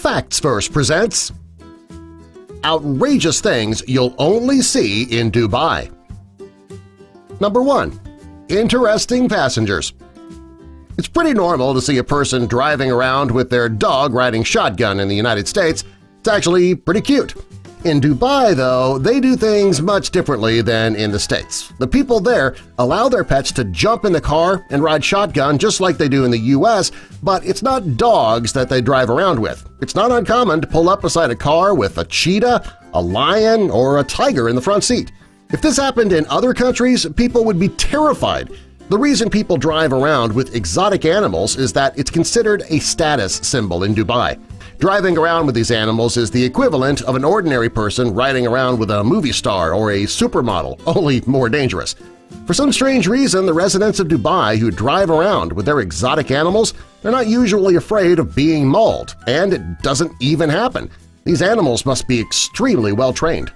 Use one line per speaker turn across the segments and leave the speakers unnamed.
Facts Verse presents Outrageous Things You'll Only See in Dubai. Number 1. Interesting Passengers. It's pretty normal to see a person driving around with their dog riding shotgun in the United States. It's actually pretty cute. In Dubai, though, they do things much differently than in the States. The people there allow their pets to jump in the car and ride shotgun just like they do in the U.S., but it's not dogs that they drive around with. It's not uncommon to pull up beside a car with a cheetah, a lion, or a tiger in the front seat. If this happened in other countries, people would be terrified. The reason people drive around with exotic animals is that it's considered a status symbol in Dubai. Driving around with these animals is the equivalent of an ordinary person riding around with a movie star or a supermodel, only more dangerous. For some strange reason, the residents of Dubai who drive around with their exotic animals are not usually afraid of being mauled, and it doesn't even happen. These animals must be extremely well-trained.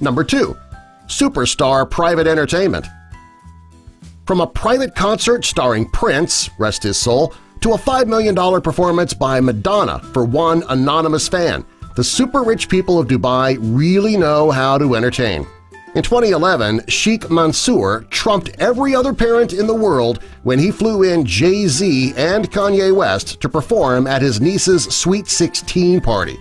Number 2. Superstar Private Entertainment. From a private concert starring Prince, rest his soul, to a $5 million performance by Madonna for one anonymous fan, the super-rich people of Dubai really know how to entertain. In 2011, Sheikh Mansour trumped every other parent in the world when he flew in Jay-Z and Kanye West to perform at his niece's Sweet 16 party.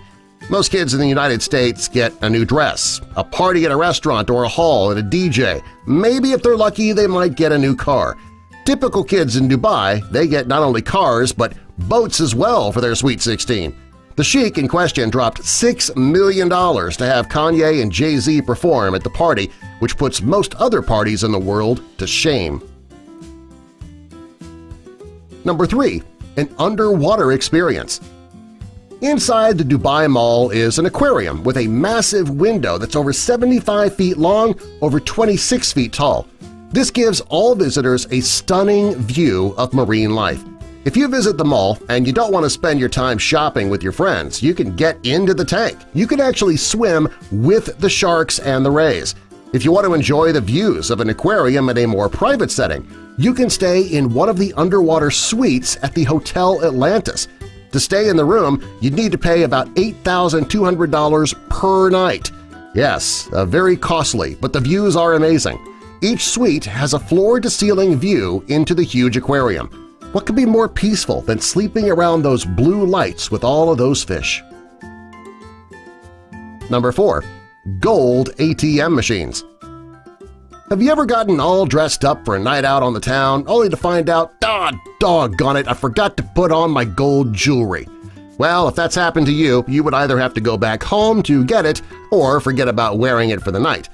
Most kids in the United States get a new dress, a party at a restaurant or a hall, and a DJ. Maybe if they're lucky, they might get a new car. Typical kids in Dubai, they get not only cars but boats as well for their Sweet 16. The Sheik in question dropped $6 million to have Kanye and Jay-Z perform at the party, which puts most other parties in the world to shame. Number 3. An underwater experience. Inside the Dubai Mall is an aquarium with a massive window that's over 75 feet long, over 26 feet tall. This gives all visitors a stunning view of marine life. If you visit the mall and you don't want to spend your time shopping with your friends, you can get into the tank. You can actually swim with the sharks and the rays. If you want to enjoy the views of an aquarium in a more private setting, you can stay in one of the underwater suites at the Hotel Atlantis. To stay in the room, you'd need to pay about $8,200 per night. Yes, very costly, but the views are amazing. Each suite has a floor-to-ceiling view into the huge aquarium. What could be more peaceful than sleeping around those blue lights with all of those fish? Number 4. Gold ATM Machines. Have you ever gotten all dressed up for a night out on the town only to find out, doggone it, I forgot to put on my gold jewelry? Well, if that's happened to you, you would either have to go back home to get it or forget about wearing it for the night.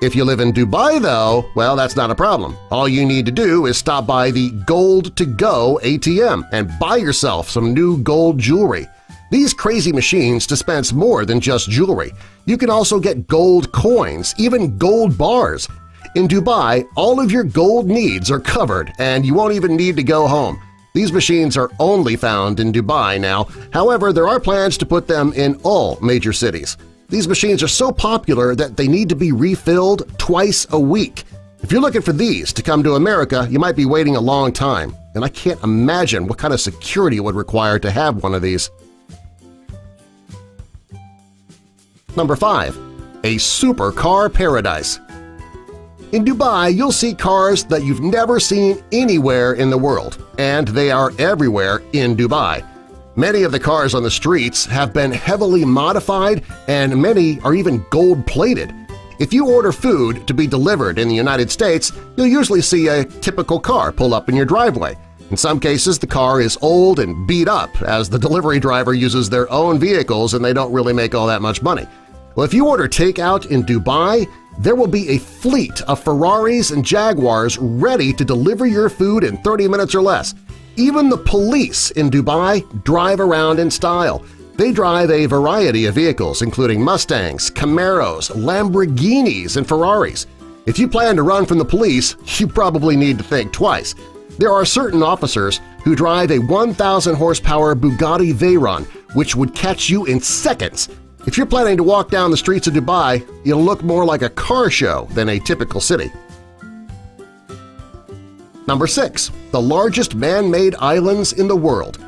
If you live in Dubai, though, well, that's not a problem. All you need to do is stop by the Gold to Go ATM and buy yourself some new gold jewelry. These crazy machines dispense more than just jewelry. You can also get gold coins, even gold bars. In Dubai, all of your gold needs are covered and you won't even need to go home. These machines are only found in Dubai now. However, there are plans to put them in all major cities. These machines are so popular that they need to be refilled twice a week. If you're looking for these to come to America, you might be waiting a long time, and I can't imagine what kind of security it would require to have one of these. Number 5. A supercar paradise. In Dubai, you'll see cars that you've never seen anywhere in the world, and they are everywhere in Dubai. Many of the cars on the streets have been heavily modified and many are even gold-plated. If you order food to be delivered in the United States, you'll usually see a typical car pull up in your driveway. In some cases, the car is old and beat up as the delivery driver uses their own vehicles and they don't really make all that much money. Well, if you order takeout in Dubai, there will be a fleet of Ferraris and Jaguars ready to deliver your food in 30 minutes or less. Even the police in Dubai drive around in style. They drive a variety of vehicles including Mustangs, Camaros, Lamborghinis, and Ferraris. If you plan to run from the police, you probably need to think twice. There are certain officers who drive a 1,000-horsepower Bugatti Veyron, which would catch you in seconds. If you're planning to walk down the streets of Dubai, it'll look more like a car show than a typical city. Number 6. The largest man-made islands in the world.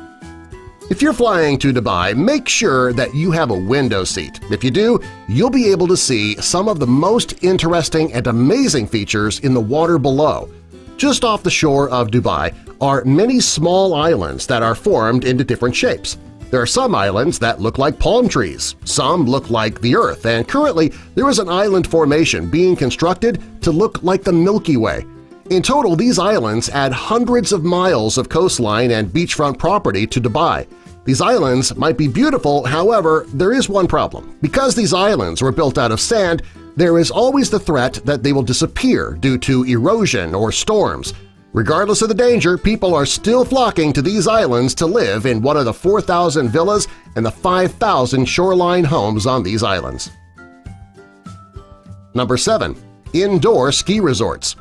If you're flying to Dubai, make sure that you have a window seat. If you do, you'll be able to see some of the most interesting and amazing features in the water below. Just off the shore of Dubai are many small islands that are formed into different shapes. There are some islands that look like palm trees, some look like the Earth, and currently there is an island formation being constructed to look like the Milky Way. In total, these islands add hundreds of miles of coastline and beachfront property to Dubai. These islands might be beautiful, however, there is one problem. Because these islands were built out of sand, there is always the threat that they will disappear due to erosion or storms. Regardless of the danger, people are still flocking to these islands to live in one of the 4,000 villas and the 5,000 shoreline homes on these islands. Number 7. Indoor ski resorts.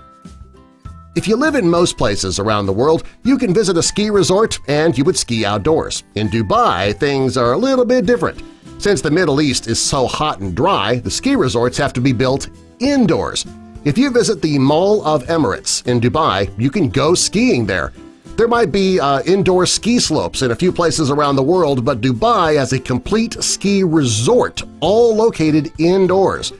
If you live in most places around the world, you can visit a ski resort and you would ski outdoors. In Dubai, things are a little bit different. Since the Middle East is so hot and dry, the ski resorts have to be built indoors. If you visit the Mall of Emirates in Dubai, you can go skiing there. There might be indoor ski slopes in a few places around the world, but Dubai has a complete ski resort, all located indoors.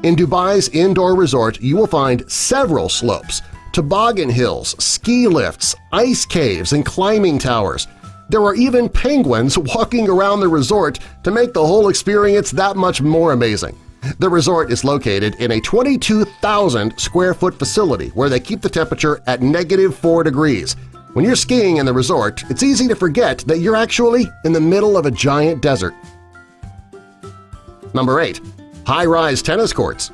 In Dubai's indoor resort, you will find several slopes, toboggan hills, ski lifts, ice caves, and climbing towers. There are even penguins walking around the resort to make the whole experience that much more amazing. The resort is located in a 22,000-square-foot facility where they keep the temperature at -4 degrees. When you're skiing in the resort, it's easy to forget that you're actually in the middle of a giant desert. Number 8. High-rise tennis courts.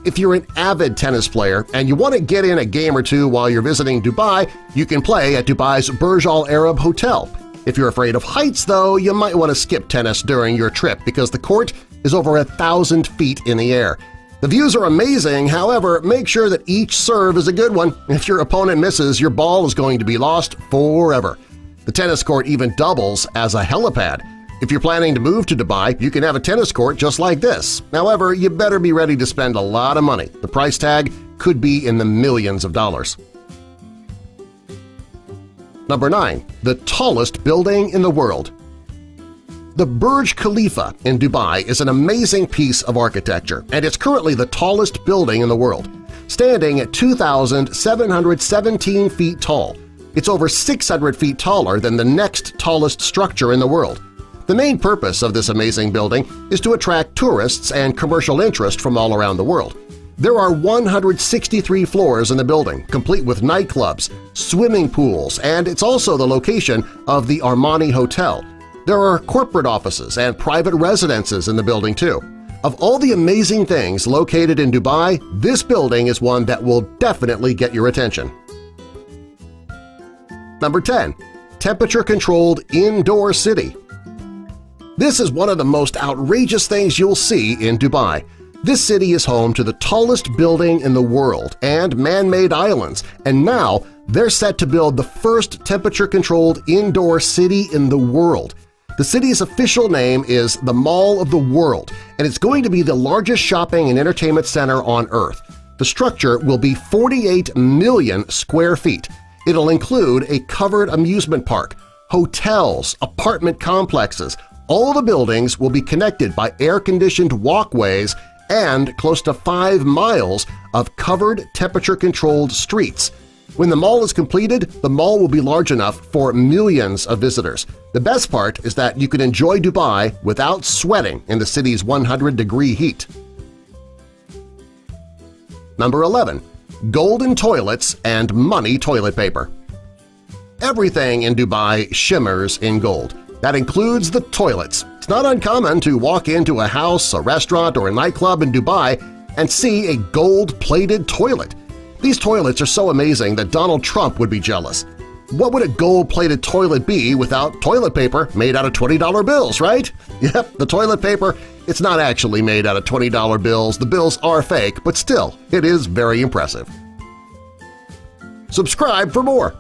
If you're an avid tennis player and you want to get in a game or two while you're visiting Dubai, you can play at Dubai's Burj Al Arab Hotel. If you're afraid of heights, though, you might want to skip tennis during your trip because the court is over 1,000 feet in the air. The views are amazing, however, make sure that each serve is a good one. If your opponent misses, your ball is going to be lost forever. The tennis court even doubles as a helipad. If you're planning to move to Dubai, you can have a tennis court just like this. However, you better be ready to spend a lot of money. The price tag could be in the millions of dollars. Number 9. The tallest building in the world. The Burj Khalifa in Dubai is an amazing piece of architecture, and it's currently the tallest building in the world, standing at 2,717 feet tall. It's over 600 feet taller than the next tallest structure in the world. The main purpose of this amazing building is to attract tourists and commercial interest from all around the world. There are 163 floors in the building, complete with nightclubs, swimming pools, and it's also the location of the Armani Hotel. There are corporate offices and private residences in the building, too. Of all the amazing things located in Dubai, this building is one that will definitely get your attention. Number 10. Temperature-controlled indoor city. This is one of the most outrageous things you'll see in Dubai. This city is home to the tallest building in the world and man-made islands, and now they're set to build the first temperature-controlled indoor city in the world. The city's official name is the Mall of the World, and it's going to be the largest shopping and entertainment center on Earth. The structure will be 48 million square feet. It'll include a covered amusement park, hotels, apartment complexes. All the buildings will be connected by air-conditioned walkways and close to 5 miles of covered temperature-controlled streets. When the mall is completed, the mall will be large enough for millions of visitors. The best part is that you can enjoy Dubai without sweating in the city's 100-degree heat. Number 11. Golden toilets and money toilet paper. Everything in Dubai shimmers in gold. That includes the toilets. It's not uncommon to walk into a house, a restaurant, or a nightclub in Dubai and see a gold-plated toilet. These toilets are so amazing that Donald Trump would be jealous. What would a gold-plated toilet be without toilet paper made out of $20 bills, right? Yep, the toilet paper, it's not actually made out of $20 bills. The bills are fake, but still, it is very impressive. Subscribe for more!